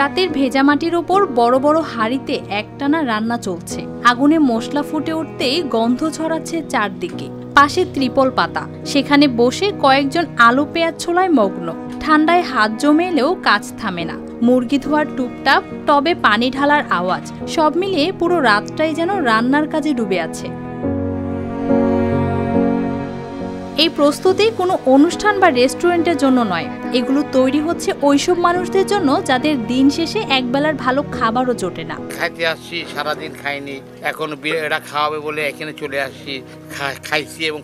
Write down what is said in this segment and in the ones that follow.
রাতের ভেজা মাটির ওপর বড় বড় হাঁড়িতে একটানা রান্না চলছে। আগুনে মশলা ফুটে উঠতেই গন্ধ ছড়াচ্ছে চারদিকে। পাশে ত্রিপল পাতা, সেখানে বসে কয়েকজন আলু পেঁয়াজ ছোলায় মগ্ন। ঠান্ডায় হাত জমে এলেও কাজ থামে না। মুরগি ধোয়ার টুপটাপ, টবে পানি ঢালার আওয়াজ, সব মিলিয়ে পুরো রাতটাই যেন রান্নার কাজে ডুবে আছে। এই প্রস্তুতি কোনো অনুষ্ঠান বা রেস্টুরেন্টের জন্য নয়, এগুলো তৈরি হচ্ছে ওইসব মানুষদের জন্য যাদের দিন শেষে একবেলার ভালো খাবারও জোটে না। খাইতে আসছি, সারাদিন খাইনি, এখন এরা খাওয়াবে বলে এখানে চলে আসছি, খাইছি এবং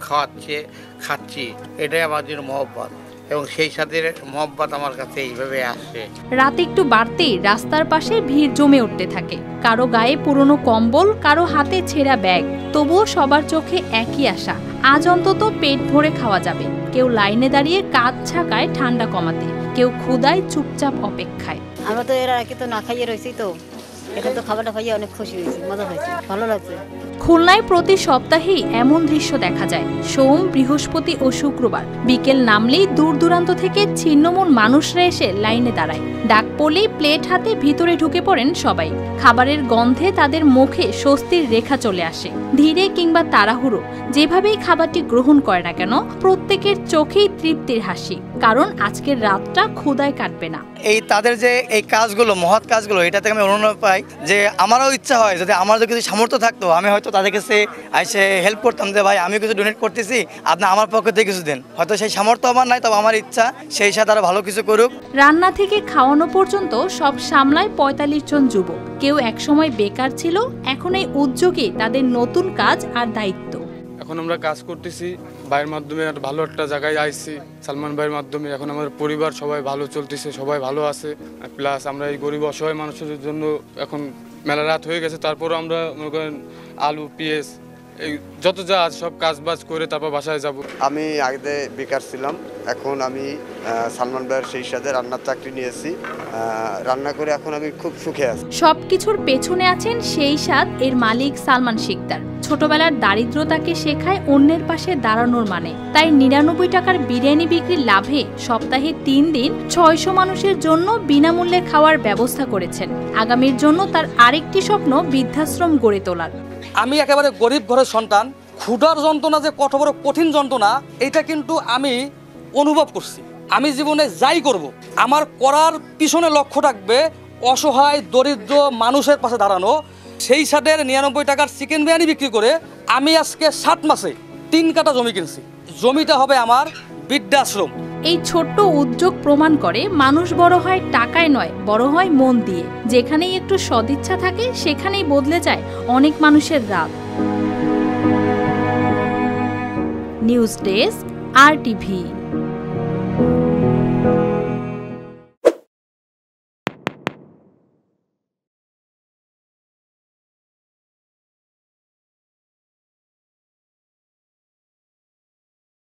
খাচ্ছি, এটাই আমার জন্য মহব্বত, এবং সেই সাথে মহব্বত আমার কাছে এইভাবে আসছে। রাত একটু বাড়তেই রাস্তার পাশে ভিড় জমে উঠতে থাকে। কারো গায়ে পুরনো কম্বল, কারো হাতে ছেঁড়া ব্যাগ, তবুও সবার চোখে একই আশা, আজ অন্তত পেট ভরে খাওয়া যাবে। কেউ লাইনে দাঁড়িয়ে কাঁধ ছাকায় ঠান্ডা কমাতে, কেউ ক্ষুধায় চুপচাপ অপেক্ষায়। আমরা তো এর আগে তো না খাইয়ে রয়েছি, তো এখন তো খাবারটা খাইয়ে অনেক খুশি হয়েছি, মজা হয়েছে, ভালো লাগছে। খুলনায় প্রতি সপ্তাহেই এমন দৃশ্য দেখা যায়। সোম, বৃহস্পতি ও শুক্রবার বিকেল নামলেই দূর দূরান্ত থেকে ছিন্নমূল মানুষরা এসে লাইনে দাঁড়ায়। ডাক পড়লেই প্লেট হাতে ভিতরে ঢুকে পড়েন সবাই। খাবারের গন্ধে তাদের মুখে স্বস্তির রেখা চলে আসে। ধীরে কিংবা তাড়াহুড়ো যেভাবেই খাবারটি গ্রহণ করে না কেন, প্রত্যেকের চোখেই তৃপ্তির হাসি, কারণ আজকের রাতটা ক্ষুধায় কাটবে না। এই তাদের যে এই কাজগুলো, মহৎ কাজগুলো, এটা থেকে আমি অনুপ্রেরণা পাই যে আমারও ইচ্ছা হয় যদি আমার কিছু সামর্থ্য থাকতো, আমি হয়তো তাদের কাছে এসে হেল্প করতাম যে ভাই আমি কিছু ডোনেট করতেছি, আপনি আমার পক্ষ থেকে কিছু দেন। হয়তো সেই সামর্থ্য আমার নাই, তবে আমার ইচ্ছা সেই সাথে আরো ভালো কিছু করুক। রান্না থেকে খাওয়ানো পর্যন্ত সব সামলায় ৪৫ জন যুবক। কেউ একসময় বেকার ছিল, এখন এই উদ্যোগে তাদের নতুন কাজ আর দায়িত্ব। এখন আমরা কাজ করতেছি ভাইয়ের মাধ্যমে, ভালো একটা জায়গায় আইছি সালমান ভাইয়ের মাধ্যমে। এখন আমাদের পরিবার সবাই ভালো চলতেছে, সবাই ভালো আছে। প্লাস আমরা এই গরিব অসহায় মানুষের জন্য এখন মেলা রাত হয়ে গেছে, তারপর আমরা মনে করেন আলু পেঁয়াজ এই যত যা আছে সব কাজ বাজ করে তারপর বাসায় যাব। আমি আগে বেকার ছিলাম, এখন আমি সালমান ভাইয়ের সেই সাথে রান্নার চাকরি নিয়েছি, রান্না করে এখন আমি খুব সুখে আছি। সবকিছুর পেছনে আছেন সেই স্বাদ এর মালিক সালমান শিকদার। ছোটবেলার দারিদ্রতাকে শেখায় অন্যের পাশে দাঁড়ানোর মানে। তাই ৯৯ টাকার বিরিয়ানি বিক্রির লাভে সপ্তাহে ৩ দিন ৬০০ মানুষের জন্য বিনামূল্যে খাওয়ার ব্যবস্থা করেছেন। আগামীর জন্য তার আরেকটি স্বপ্ন বৃদ্ধাশ্রম গড়ে তোলার। আমি একেবারে গরিব ঘরের সন্তান, ক্ষুধার যন্ত্রণা যে কত বড় কঠিন যন্ত্রণা এটা কিন্তু আমি অনুভব করছি। আমি জীবনে যাই করব, আমার করার পিছনে লক্ষ্য থাকবে অসহায় দরিদ্র মানুষের পাশে দাঁড়ানো। সেই সাথের ৯৯ টাকার চিকেন বিরিয়ানি বিক্রি করে আমি আজকে ৭ মাসে ৩ কাঠা জমি কিনছি। জমিটা হবে আমার বৃদ্ধাশ্রম। এই ছোট্ট উদ্যোগ প্রমাণ করে মানুষ বড় হয় টাকায় নয়, বড় হয় মন দিয়ে। যেখানেই একটু সদিচ্ছা থাকে সেখানেই বদলে যায় অনেক মানুষের রাত। News desk, RTV।